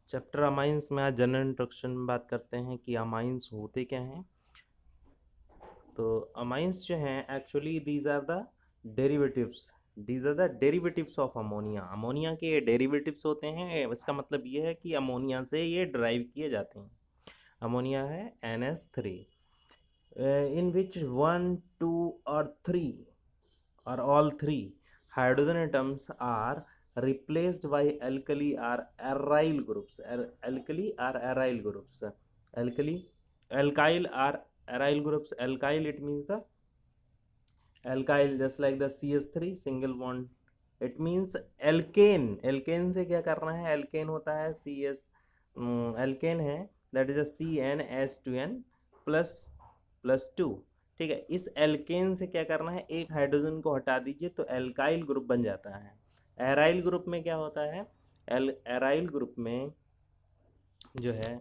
Chapter amines में आज general introduction में बात करते हैं कि अमाइंस होते क्या हैं। तो अमाइंस जो हैं actually these are the derivatives of ammonia. Ammonia के ये डेरिवेटिव्स होते हैं। इसका मतलब ये है कि अमोनिया से ये ड्राइव किए जाते हैं। अमोनिया है NH3 in which one, two, or three or all three hydrogen atoms are replaced by alkali or aryl groups. Alkali or aryl groups. Alkali, alkyl or aryl groups. Alkyl, it means the alkyl, just like the CH3 single bond. It means alkane. alkane से क्या करना है? alkane होता है CS, alkane है, that is a CnH2n plus plus two. ठीक है, इस एल्केन से क्या करना है? एक हाइड्रोजन को हटा दीजिए तो एल्काइल ग्रुप बन जाता है। एराइल ग्रुप में क्या होता है? एराइल ग्रुप में जो है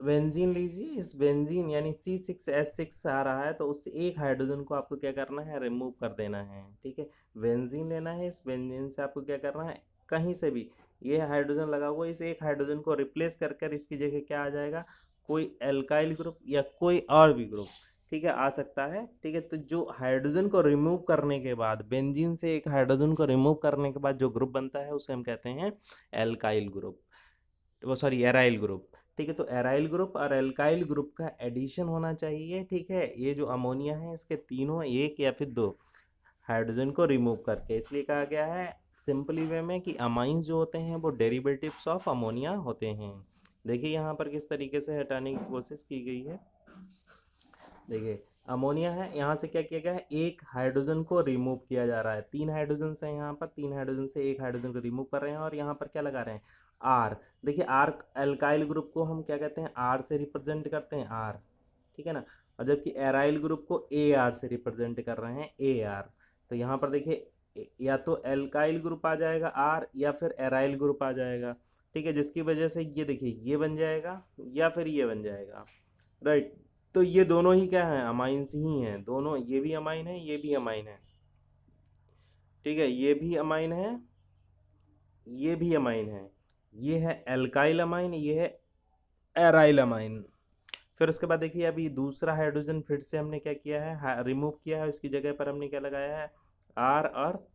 बेंजीन लीजिए। इस बेंजीन यानी C6H6 आ रहा है तो उस एक हाइड्रोजन को आपको क्या करना है? रिमूव कर देना है। ठीक है, बेंजीन लेना है। इस बेंजीन से आपको क्या करना है? कहीं से भी ये हाइड्रोजन लगा हुआ, इस एक हाइड्रोजन को रिप्लेस कर कर इसकी जगह क्या आ जाएगा? कोई एल्काइल ग्रुप या कोई और भी ग्रुप, ठीक है, आ सकता है। ठीक है, तो जो हाइड्रोजन को रिमूव करने के बाद, बेंजीन से एक हाइड्रोजन को रिमूव करने के बाद जो ग्रुप बनता है उसे हम कहते हैं एल्काइल ग्रुप, वो सॉरी एराइल ग्रुप। ठीक है, तो एराइल ग्रुप और एल्काइल ग्रुप का एडिशन होना चाहिए। ठीक है, ये जो अमोनिया है इसके तीनों एक या फिर दो हाइड्रोजन को रिमूव करके, इसलिए कहा गया है सिंपली वे में कि अमाइंस जो होते हैं वो डेरिवेटिव्स ऑफ अमोनिया होते हैं। देखिए यहाँ पर किस तरीके से हटाने की कोशिश की गई है। देखिए अमोनिया है, यहाँ से क्या किया गया है? एक हाइड्रोजन को रिमूव किया जा रहा है। तीन हाइड्रोजन से यहाँ पर, तीन हाइड्रोजन से एक हाइड्रोजन को रिमूव कर रहे हैं और यहाँ पर क्या लगा रहे हैं? आर। देखिए आर, एल्काइल ग्रुप को हम क्या कहते हैं? आर से रिप्रेजेंट करते हैं, आर। ठीक है ना, और जबकि एराइल ग्रुप को ए आर से रिप्रेजेंट कर रहे हैं, ए आर। तो यहाँ पर देखिए या तो एल्काइल ग्रुप आ जाएगा आर या फिर एराइल ग्रुप आ जाएगा। ठीक है, जिसकी वजह से ये देखिए ये बन जाएगा या फिर ये बन जाएगा, राइट। तो ये दोनों ही क्या हैं? अमाइंस ही हैं दोनों। ये भी अमाइन है, ये भी अमाइन है। ठीक है, ये भी अमाइन है, ये भी अमाइन है। ये है एल्काइल अमाइन, ये है एराइल अमाइन। फिर उसके बाद देखिए अभी दूसरा हाइड्रोजन फिर से हमने क्या किया है? रिमूव किया है। इसकी जगह पर हमने क्या लगाया है? आर और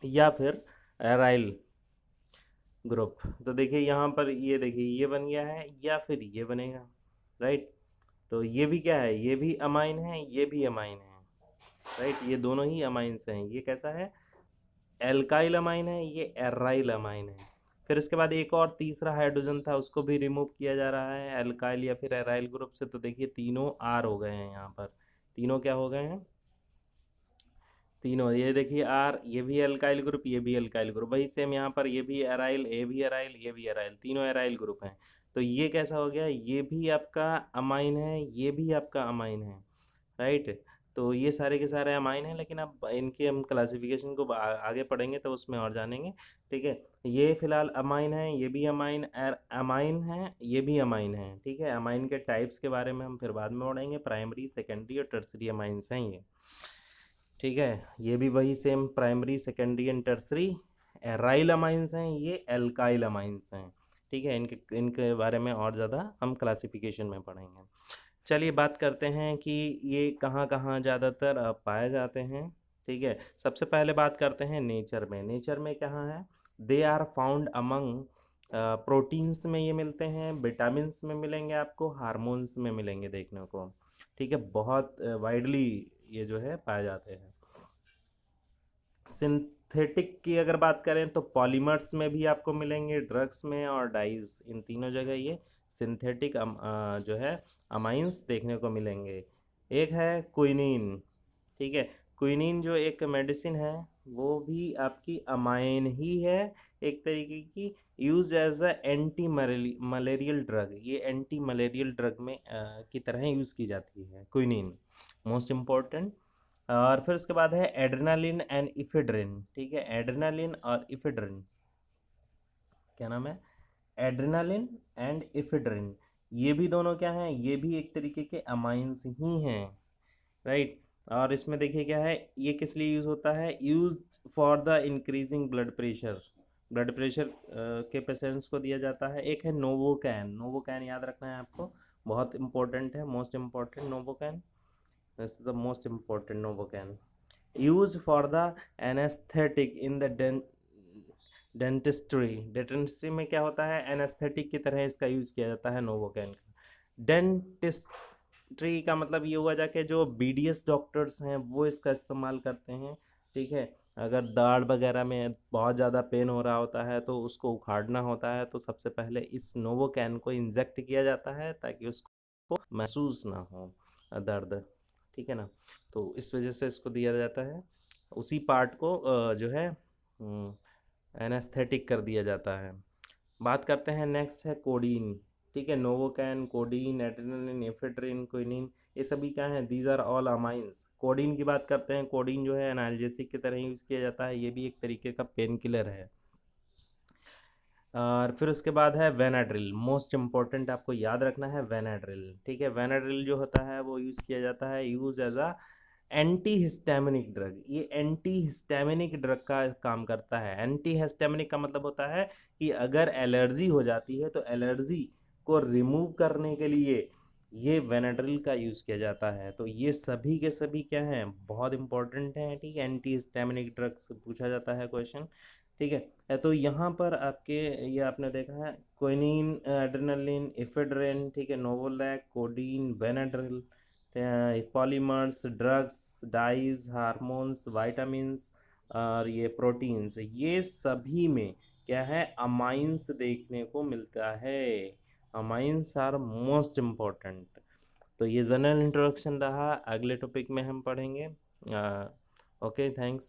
या फिर एराइल ग्रुप। तो देखिए यहाँ पर ये देखिए ये बन गया है या फिर ये बनेगा, राइट। तो ये भी क्या है? ये भी अमाइन है, ये भी अमाइन है, राइट। ये दोनों ही अमाइंस हैं। ये कैसा है? एल्काइल अमाइन है, ये एराइल अमाइन है। फिर इसके बाद एक और तीसरा हाइड्रोजन था, उसको भी रिमूव किया जा रहा है एल्काइल या फिर एराइल ग्रुप से। तो देखिए तीनों आर हो गए हैं यहाँ पर। तीनों क्या हो गए हैं? तीनों, ये देखिए आर, ये भी एल्काइल ग्रुप, ये भी एल्काइल ग्रुप। वही सेम यहाँ पर ये भी एराइल, ये भी एराइल, ये भी एराइल, तीनों एराइल ग्रुप हैं। तो ये कैसा हो गया? ये भी आपका अमाइन है, ये भी आपका अमाइन है, राइट। तो ये सारे के सारे अमाइन हैं, लेकिन अब इनके हम क्लासिफिकेशन को आगे पढ़ेंगे तो उसमें और जानेंगे। ठीक है, ये फिलहाल अमाइन है, ये भी अमाइन अमाइन है, ये भी अमाइन है। ठीक है, अमाइन के टाइप्स के बारे में हम फिर बाद में पढ़ेंगे। प्राइमरी, सेकेंडरी और टर्सरी अमाइंस हैं ये। ठीक है, ये भी वही same primary, secondary and tertiary aryl amines हैं, ये एल्काइल अमाइंस हैं। ठीक है, इनके इनके बारे में और ज़्यादा हम क्लासिफिकेशन में पढ़ेंगे। चलिए बात करते हैं कि ये कहाँ कहाँ ज़्यादातर पाए जाते हैं। ठीक है, सबसे पहले बात करते हैं नेचर में। नेचर में कहाँ है? They are found among proteins में ये मिलते हैं, विटामिन्स में मिलेंगे आपको, हार्मोन्स में मिलेंगे देखने को। ठीक है, बहुत वाइडली ये जो है पाए जाते हैं। सिंथेटिक की अगर बात करें तो पॉलीमर्स में भी आपको मिलेंगे, ड्रग्स में और डाइज, इन तीनों जगह ये सिंथेटिक जो है अमाइंस देखने को मिलेंगे। एक है क्विनीन। ठीक है, क्विनीन जो एक मेडिसिन है वो भी आपकी अमाइन ही है, एक तरीके की, use as a anti malarial drug. ये एंटी मलेरियल ड्रग में की तरह यूज़ की जाती है क्विनीन, मोस्ट इम्पॉर्टेंट। और फिर उसके बाद है एड्रेनालिन एंड इफेड्रिन। ठीक है, एड्रेनालिन और इफेड्रिन, क्या नाम है? एड्रेनालिन एंड इफेड्रिन, ये भी दोनों क्या हैं? ये भी एक तरीके के अमाइंस ही हैं, राइट। और इसमें देखिए क्या है, ये किस लिए यूज़ होता है? Use for the increasing blood pressure. Blood pressure के पेशेंट्स को दिया जाता है। एक है नोवोकैन, नोवोकैन याद रखना है आपको, बहुत इंपॉर्टेंट है, most important novocaine, this is the most important novocaine. Use for the anaesthetic in the dentistry, dentistry में क्या होता है, एनेस्थेटिक की तरह इसका यूज किया जाता है नोवोकैन का। डेंटिस्ट्री का मतलब ये हुआ जाके जो बीडीएस डॉक्टर्स हैं वो इसका इस्तेमाल करते हैं, ठीक है। अगर दाढ़ वगैरह में बहुत ज़्यादा पेन हो रहा होता है तो उसको उखाड़ना होता है, तो सबसे पहले इस नोवोकैन को इंजेक्ट किया जाता है ताकि उसको महसूस ना हो दर्द, ठीक है ना। तो इस वजह से इसको दिया जाता है, उसी पार्ट को जो है एनेस्थेटिक कर दिया जाता है। बात करते हैं, नेक्स्ट है कोडीन, ठीक है। Novocaine, codeine, adrenaline, ephedrine, quinine, ये सभी क्या हैं, these are all amines. Codeine की बात करते हैं, कोडीन जो है एनाल्जेसिक की तरह यूज़ किया जाता है, ये भी एक तरीके का पेन किलर है। और फिर उसके बाद है वेनाड्रिल, मोस्ट इंपॉर्टेंट आपको याद रखना है वेनाड्रिल, ठीक है। वेनाड्रिल जो होता है वो यूज़ किया जाता है, use as a anti histaminic drug, ये एंटी हिस्टामिनिक ड्रग का काम करता है। एंटी हिस्टामिनिक का मतलब होता है कि अगर एलर्जी हो जाती है तो एलर्जी को रिमूव करने के लिए ये वेनाड्रिल का यूज़ किया जाता है। तो ये सभी के सभी क्या हैं, बहुत इंपॉर्टेंट हैं, ठीक है। एंटी हिस्टामिनिक ड्रग्स पूछा जाता है क्वेश्चन, ठीक है। तो यहाँ पर आपके ये आपने देखा है क्विनिन, एड्रेनालिन, एफेड्रिन, ठीक है, novolac, codeine, Benadryl, polymers, drugs, dyes, hormones, vitamins और ये प्रोटीन्स, ये सभी में क्या है, अमाइंस देखने को मिलता है। Amines are most important. तो ये जनरल इंट्रोडक्शन रहा, अगले टॉपिक में हम पढ़ेंगे। Okay, thanks.